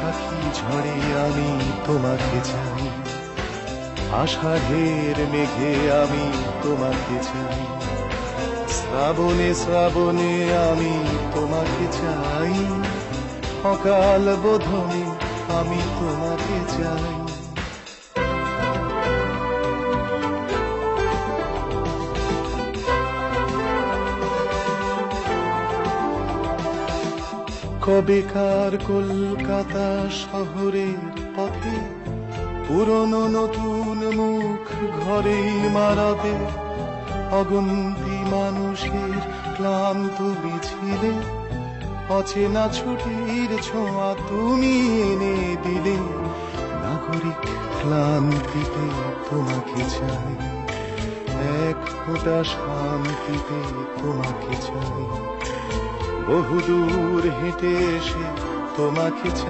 বৈশাখী ঝড়ে আমি তোমাকে চাই, আষাঢ়ের মেঘে আমি তোমাকে চাই, শ্রাবণে শ্রাবণে আমি তোমাকে চাই, অকাল বোধনে আমি তোমাকে চাই। কবেকার কলকাতা শহরের পথে পুরনো নতুন মুখ ঘরেই মারাবে, অগুন্তি মানুষের ক্লান্ত মিছিলে অচেনা ছুটির ছোঁয়া তুমি এনে দিলে। নাগরিক ক্লান্তিতে তোমাকে চাই, এক ফোঁটা শান্তিতে তোমাকে চাই, বহুদূর হেঁটে এসে তোমাকে চাই।